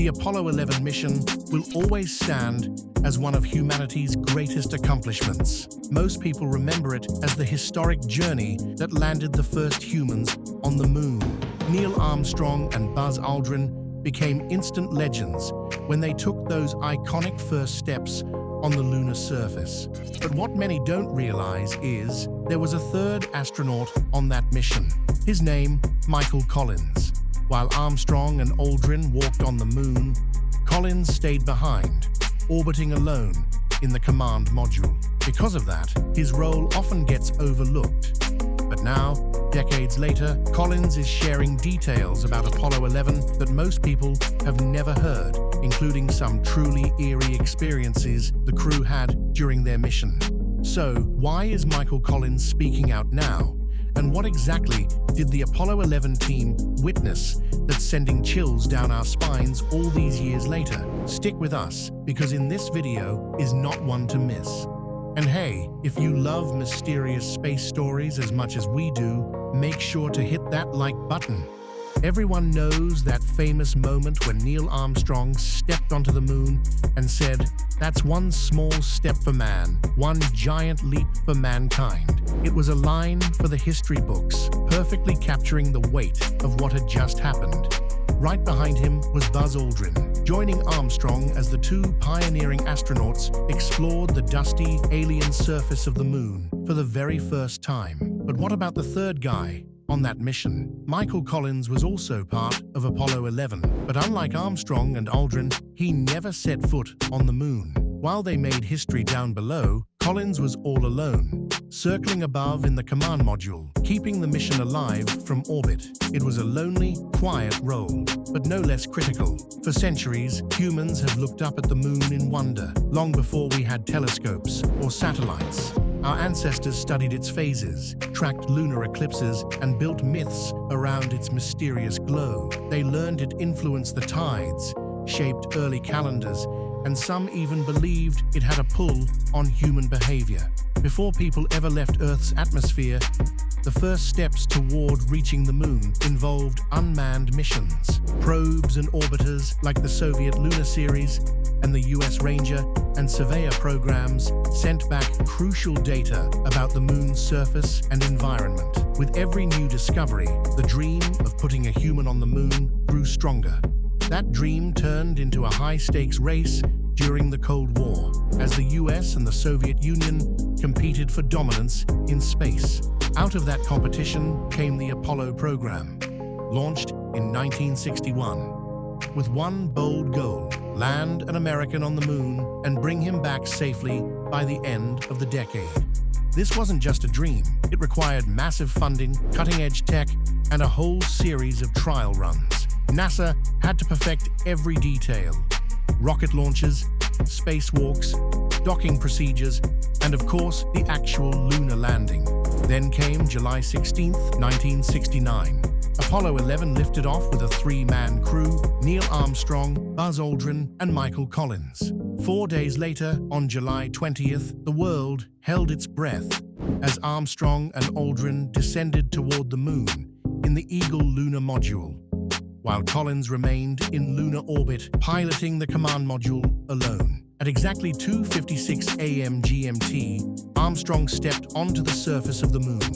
The Apollo 11 mission will always stand as one of humanity's greatest accomplishments. Most people remember it as the historic journey that landed the first humans on the moon. Neil Armstrong and Buzz Aldrin became instant legends when they took those iconic first steps on the lunar surface. But what many don't realize is there was a third astronaut on that mission. His name, Michael Collins. While Armstrong and Aldrin walked on the moon, Collins stayed behind, orbiting alone in the command module. Because of that, his role often gets overlooked. But now, decades later, Collins is sharing details about Apollo 11 that most people have never heard, including some truly eerie experiences the crew had during their mission. So, why is Michael Collins speaking out now? And what exactly did the Apollo 11 team witness that's sending chills down our spines all these years later? Stick with us, because in this video is not one to miss. And hey, if you love mysterious space stories as much as we do, make sure to hit that like button. Everyone knows that famous moment when Neil Armstrong stepped onto the moon and said, "That's one small step for man, one giant leap for mankind." It was a line for the history books, perfectly capturing the weight of what had just happened. Right behind him was Buzz Aldrin, joining Armstrong as the two pioneering astronauts explored the dusty, alien surface of the moon for the very first time. But what about the third guy on that mission? Michael Collins was also part of Apollo 11, but unlike Armstrong and Aldrin, he never set foot on the moon. While they made history down below, Collins was all alone, circling above in the command module, keeping the mission alive from orbit. It was a lonely, quiet role, but no less critical. For centuries, humans have looked up at the moon in wonder, long before we had telescopes or satellites. Our ancestors studied its phases, tracked lunar eclipses, and built myths around its mysterious glow. They learned it influenced the tides, shaped early calendars, and some even believed it had a pull on human behavior. Before people ever left Earth's atmosphere, the first steps toward reaching the moon involved unmanned missions. Probes and orbiters like the Soviet Lunar Series and the US Ranger and Surveyor programs sent back crucial data about the moon's surface and environment. With every new discovery, the dream of putting a human on the moon grew stronger. That dream turned into a high-stakes race during the Cold War, as the US and the Soviet Union competed for dominance in space. Out of that competition came the Apollo program, launched in 1961, with one bold goal: land an American on the moon and bring him back safely by the end of the decade. This wasn't just a dream. It required massive funding, cutting-edge tech, and a whole series of trial runs. NASA had to perfect every detail: rocket launches, spacewalks, docking procedures, and of course, the actual lunar landing. Then came July 16, 1969. Apollo 11 lifted off with a three-man crew: Neil Armstrong, Buzz Aldrin, and Michael Collins. 4 days later, on July 20th, the world held its breath as Armstrong and Aldrin descended toward the moon in the Eagle lunar module, while Collins remained in lunar orbit, piloting the command module alone. At exactly 2:56 a.m. GMT, Armstrong stepped onto the surface of the moon,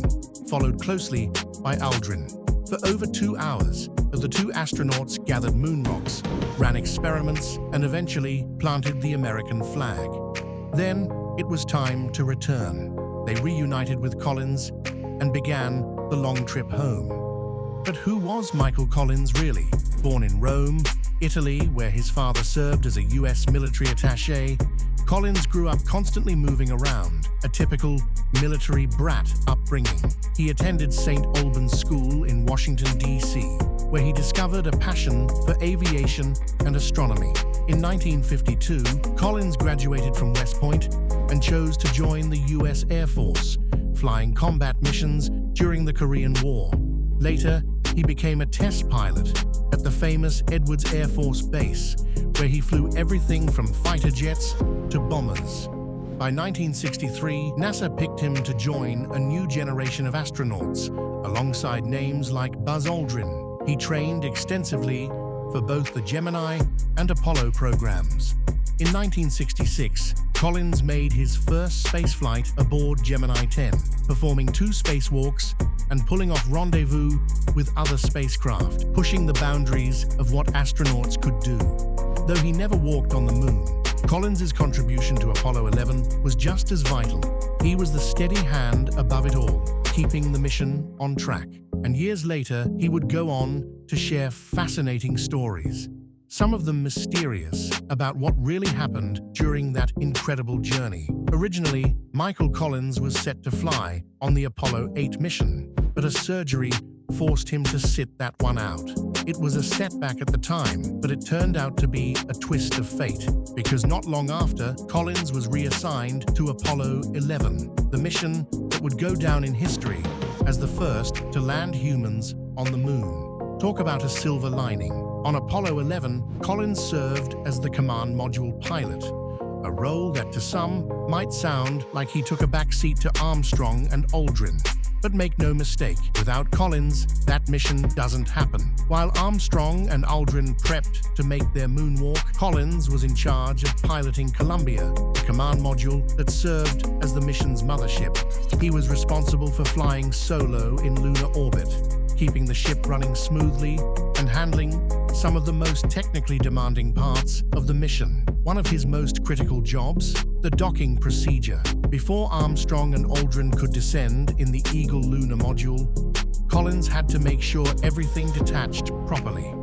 followed closely by Aldrin. For over 2 hours, the two astronauts gathered moon rocks, ran experiments, and eventually planted the American flag. Then, it was time to return. They reunited with Collins and began the long trip home. But who was Michael Collins really? Born in Rome, Italy, where his father served as a US military attaché, Collins grew up constantly moving around, a typical military brat upbringing. He attended St. Albans School in Washington, D.C., where he discovered a passion for aviation and astronomy. In 1952, Collins graduated from West Point and chose to join the US Air Force, flying combat missions during the Korean War. Later, he became a test pilot at the famous Edwards Air Force Base, where he flew everything from fighter jets to bombers. By 1963, NASA picked him to join a new generation of astronauts, alongside names like Buzz Aldrin. He trained extensively for both the Gemini and Apollo programs. In 1966, Collins made his first spaceflight aboard Gemini 10, performing 2 spacewalks and pulling off rendezvous with other spacecraft, pushing the boundaries of what astronauts could do. Though he never walked on the moon, Collins's contribution to Apollo 11 was just as vital. He was the steady hand above it all, keeping the mission on track. And years later, he would go on to share fascinating stories, some of them mysterious, about what really happened during that incredible journey. Originally, Michael Collins was set to fly on the Apollo 8 mission, but a surgery forced him to sit that one out. It was a setback at the time, but it turned out to be a twist of fate, because not long after, Collins was reassigned to Apollo 11, the mission that would go down in history as the first to land humans on the moon. Talk about a silver lining. On Apollo 11, Collins served as the command module pilot, a role that to some might sound like he took a backseat to Armstrong and Aldrin. But make no mistake, without Collins, that mission doesn't happen. While Armstrong and Aldrin prepped to make their moonwalk, Collins was in charge of piloting Columbia, the command module that served as the mission's mothership. He was responsible for flying solo in lunar orbit, keeping the ship running smoothly and handling some of the most technically demanding parts of the mission. One of his most critical jobs, the docking procedure. Before Armstrong and Aldrin could descend in the Eagle lunar module, Collins had to make sure everything detached properly.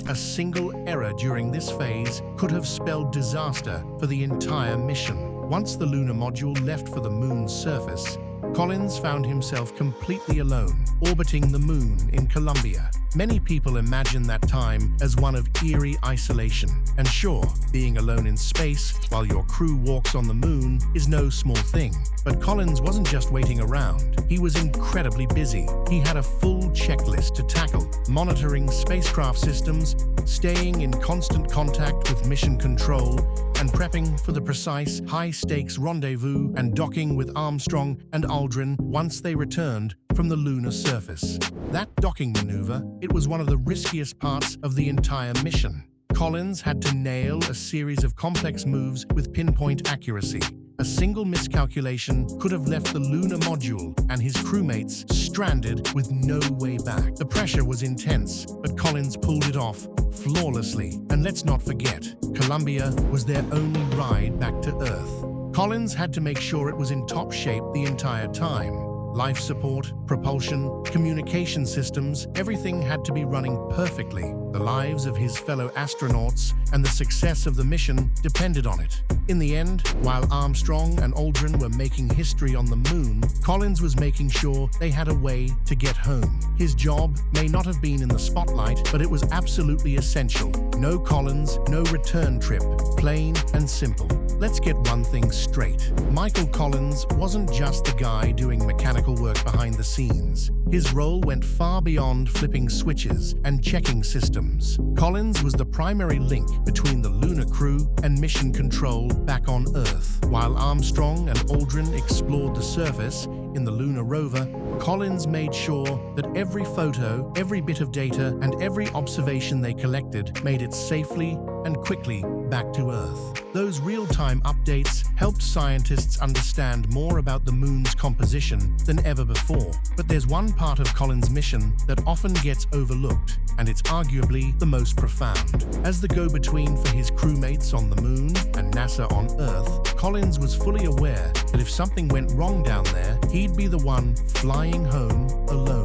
A single error during this phase could have spelled disaster for the entire mission. Once the lunar module left for the moon's surface, Collins found himself completely alone, orbiting the moon in Columbia. Many people imagine that time as one of eerie isolation. And sure, being alone in space while your crew walks on the moon is no small thing. But Collins wasn't just waiting around. He was incredibly busy. He had a full checklist to tackle, monitoring spacecraft systems, staying in constant contact with mission control, and prepping for the precise, high-stakes rendezvous and docking with Armstrong and Aldrin once they returned from the lunar surface. That docking maneuver, it was one of the riskiest parts of the entire mission. Collins had to nail a series of complex moves with pinpoint accuracy. A single miscalculation could have left the lunar module and his crewmates stranded with no way back. The pressure was intense, but Collins pulled it off flawlessly. And let's not forget, Columbia was their only ride back to Earth. Collins had to make sure it was in top shape the entire time. Life support, propulsion, communication systems, everything had to be running perfectly. The lives of his fellow astronauts and the success of the mission depended on it. In the end, while Armstrong and Aldrin were making history on the moon, Collins was making sure they had a way to get home. His job may not have been in the spotlight, but it was absolutely essential. No Collins, no return trip. Plain and simple. Let's get one thing straight. Michael Collins wasn't just the guy doing mechanical work behind the scenes. His role went far beyond flipping switches and checking systems. Collins was the primary link between the lunar crew and mission control back on Earth. While Armstrong and Aldrin explored the surface in the lunar rover, Collins made sure that every photo, every bit of data, and every observation they collected made it safely and quickly back to Earth. Those real-time updates helped scientists understand more about the moon's composition than ever before. But there's one part of Collins' mission that often gets overlooked, and it's arguably the most profound. As the go-between for his crewmates on the moon and NASA on Earth, Collins was fully aware that if something went wrong down there, he'd be the one flying home alone.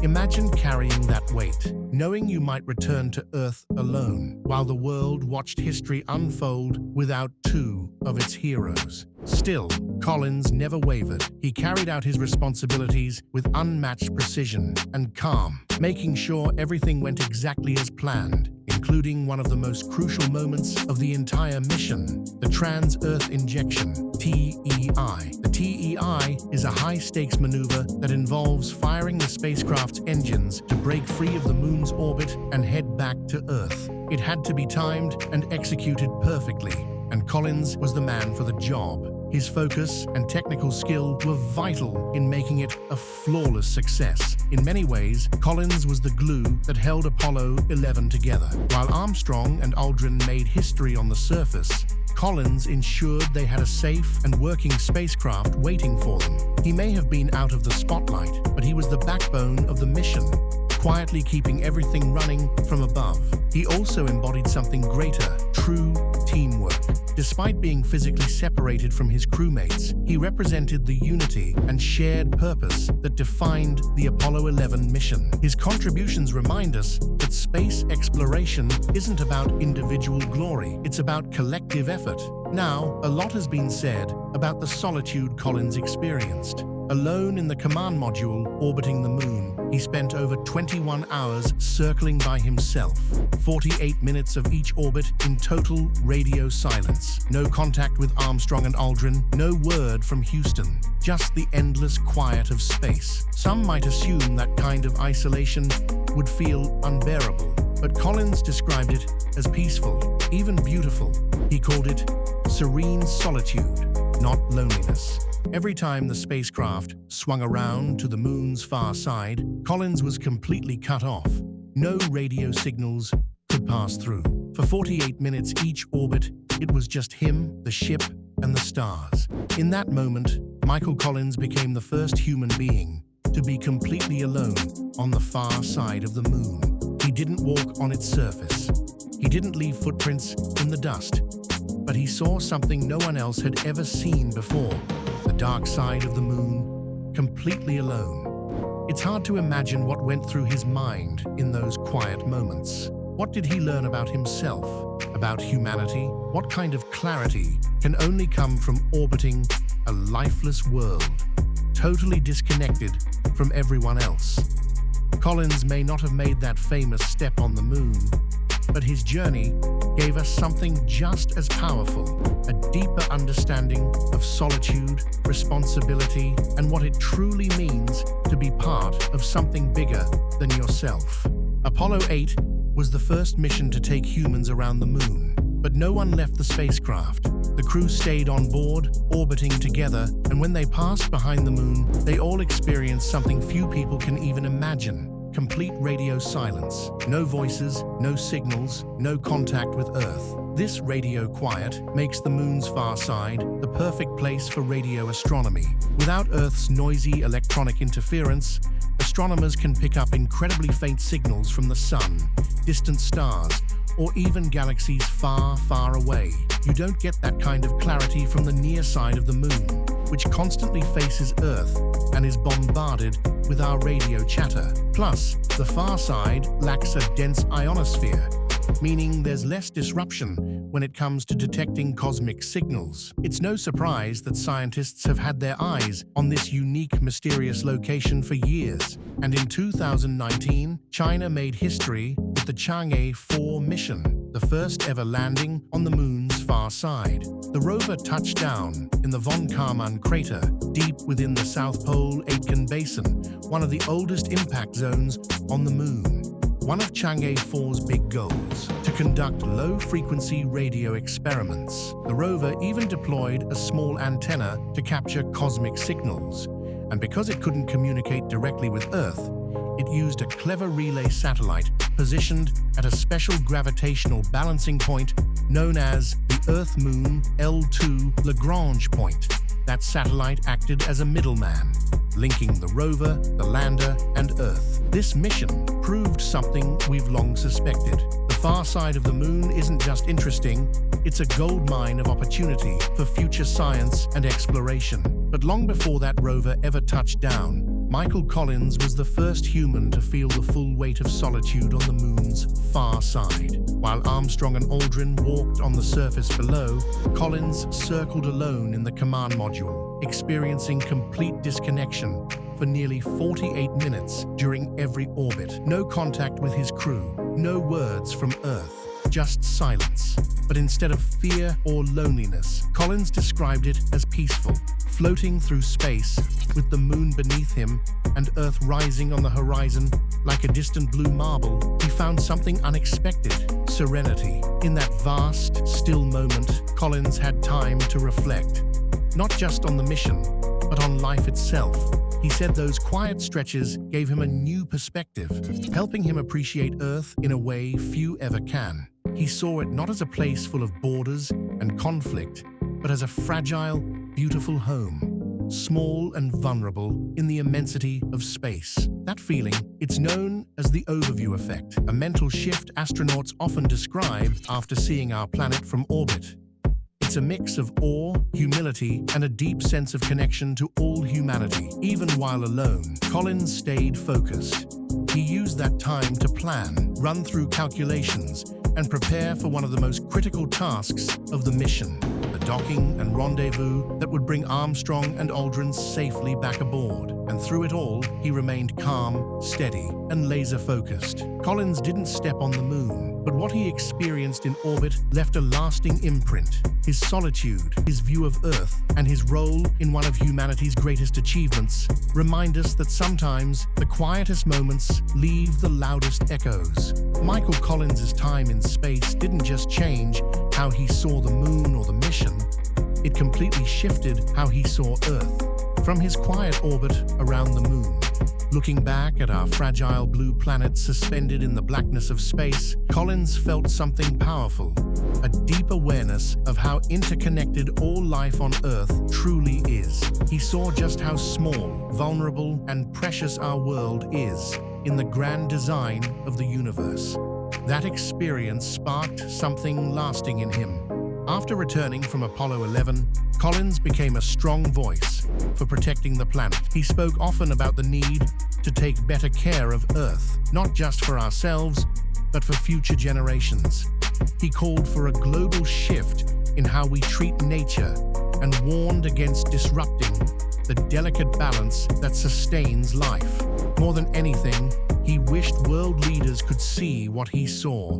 Imagine carrying that weight, knowing you might return to Earth alone, while the world watched history unfold without two of its heroes. Still, Collins never wavered. He carried out his responsibilities with unmatched precision and calm, making sure everything went exactly as planned, including one of the most crucial moments of the entire mission, the Trans-Earth Injection, TEI. The TEI is a high-stakes maneuver that involves firing the spacecraft's engines to break free of the moon's orbit and head back to Earth. It had to be timed and executed perfectly, and Collins was the man for the job. His focus and technical skill were vital in making it a flawless success. In many ways, Collins was the glue that held Apollo 11 together. While Armstrong and Aldrin made history on the surface, Collins ensured they had a safe and working spacecraft waiting for them. He may have been out of the spotlight, but he was the backbone of the mission, quietly keeping everything running from above. He also embodied something greater, true teamwork. Despite being physically separated from his crewmates, he represented the unity and shared purpose that defined the Apollo 11 mission. His contributions remind us that space exploration isn't about individual glory, it's about collective effort. Now, a lot has been said about the solitude Collins experienced. Alone in the command module orbiting the moon, he spent over 21 hours circling by himself, 48 minutes of each orbit in total radio silence. No contact with Armstrong and Aldrin, no word from Houston, just the endless quiet of space. Some might assume that kind of isolation would feel unbearable, but Collins described it as peaceful, even beautiful. He called it serene solitude, not loneliness. Every time the spacecraft swung around to the moon's far side, Collins was completely cut off. No radio signals could pass through. For 48 minutes each orbit, it was just him, the ship, and the stars. In that moment, Michael Collins became the first human being to be completely alone on the far side of the moon. He didn't walk on its surface. He didn't leave footprints in the dust. But he saw something no one else had ever seen before. The dark side of the moon, completely alone. It's hard to imagine what went through his mind in those quiet moments. What did he learn about himself, about humanity? What kind of clarity can only come from orbiting a lifeless world, totally disconnected from everyone else? Collins may not have made that famous step on the moon, but his journey gave us something just as powerful, a deeper understanding of solitude, responsibility, and what it truly means to be part of something bigger than yourself. Apollo 8 was the first mission to take humans around the moon, but no one left the spacecraft. The crew stayed on board, orbiting together, and when they passed behind the moon, they all experienced something few people can even imagine. Complete radio silence. No voices, no signals, no contact with Earth. This radio quiet makes the moon's far side the perfect place for radio astronomy. Without Earth's noisy electronic interference, astronomers can pick up incredibly faint signals from the sun, distant stars, or even galaxies far, far away. You don't get that kind of clarity from the near side of the moon, which constantly faces Earth and is bombarded with our radio chatter. Plus, the far side lacks a dense ionosphere, meaning there's less disruption when it comes to detecting cosmic signals. It's no surprise that scientists have had their eyes on this unique, mysterious location for years. And in 2019, China made history with the Chang'e 4 mission, the first ever landing on the moon's far side. The rover touched down in the von Karman crater, deep within the South Pole Aitken Basin, one of the oldest impact zones on the moon. One of Chang'e 4's big goals, to conduct low-frequency radio experiments. The rover even deployed a small antenna to capture cosmic signals, and because it couldn't communicate directly with Earth, it used a clever relay satellite positioned at a special gravitational balancing point known as the Earth-Moon L2 Lagrange point. That satellite acted as a middleman, linking the rover, the lander, and Earth. This mission proved something we've long suspected. The far side of the moon isn't just interesting, it's a goldmine of opportunity for future science and exploration. But long before that rover ever touched down, Michael Collins was the first human to feel the full weight of solitude on the moon's far side. While Armstrong and Aldrin walked on the surface below, Collins circled alone in the command module, experiencing complete disconnection for nearly 48 minutes during every orbit. No contact with his crew, no words from Earth, just silence. But instead of fear or loneliness, Collins described it as peaceful, floating through space with the moon beneath him and Earth rising on the horizon like a distant blue marble. He found something unexpected, serenity. In that vast, still moment, Collins had time to reflect, not just on the mission, but on life itself. He said those quiet stretches gave him a new perspective, helping him appreciate Earth in a way few ever can. He saw it not as a place full of borders and conflict, but as a fragile, beautiful home, small and vulnerable in the immensity of space. That feeling, it's known as the overview effect, a mental shift astronauts often describe after seeing our planet from orbit. It's a mix of awe, humility, and a deep sense of connection to all humanity. Even while alone, Collins stayed focused. He used that time to plan, run through calculations, and prepare for one of the most critical tasks of the mission, the docking and rendezvous that would bring Armstrong and Aldrin safely back aboard. And through it all, he remained calm, steady, and laser-focused. Collins didn't step on the moon, but what he experienced in orbit left a lasting imprint. His solitude, his view of Earth, and his role in one of humanity's greatest achievements remind us that sometimes the quietest moments leave the loudest echoes. Michael Collins's time in space didn't just change how he saw the moon or the mission, it completely shifted how he saw Earth. From his quiet orbit around the moon, looking back at our fragile blue planet suspended in the blackness of space, Collins felt something powerful, a deep awareness of how interconnected all life on Earth truly is. He saw just how small, vulnerable, and precious our world is in the grand design of the universe. That experience sparked something lasting in him. After returning from Apollo 11, Collins became a strong voice for protecting the planet. He spoke often about the need to take better care of Earth, not just for ourselves, but for future generations. He called for a global shift in how we treat nature and warned against disrupting the delicate balance that sustains life. More than anything, he wished world leaders could see what he saw.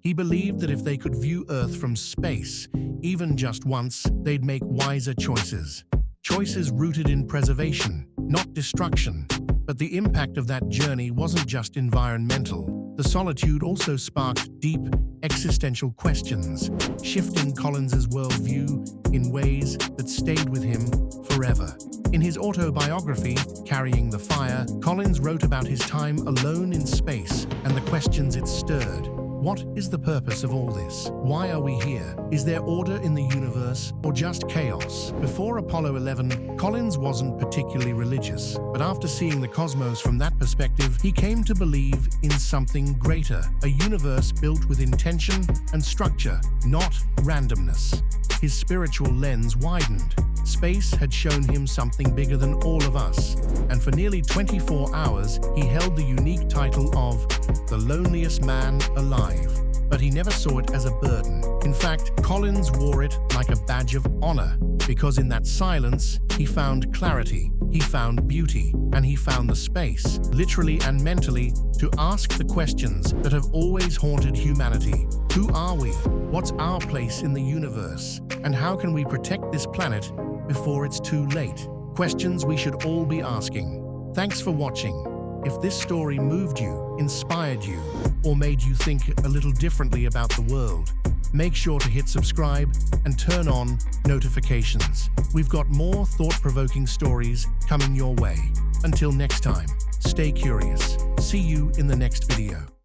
He believed that if they could view Earth from space, even just once, they'd make wiser choices. Choices rooted in preservation, not destruction. But the impact of that journey wasn't just environmental. The solitude also sparked deep, existential questions, shifting Collins's worldview in ways that stayed with him forever. In his autobiography, Carrying the Fire, Collins wrote about his time alone in space and the questions it stirred. What is the purpose of all this? Why are we here? Is there order in the universe or just chaos? Before Apollo 11, Collins wasn't particularly religious, but after seeing the cosmos from that perspective, he came to believe in something greater, a universe built with intention and structure, not randomness. His spiritual lens widened. Space had shown him something bigger than all of us, and for nearly 24 hours, he held the unique title of the loneliest man alive. But he never saw it as a burden. In fact, Collins wore it like a badge of honor, because in that silence, he found clarity, he found beauty, and he found the space, literally and mentally, to ask the questions that have always haunted humanity. Who are we? What's our place in the universe? And how can we protect this planet before it's too late? Questions we should all be asking. Thanks for watching. If this story moved you, inspired you, or made you think a little differently about the world, make sure to hit subscribe and turn on notifications. We've got more thought-provoking stories coming your way. Until next time, stay curious. See you in the next video.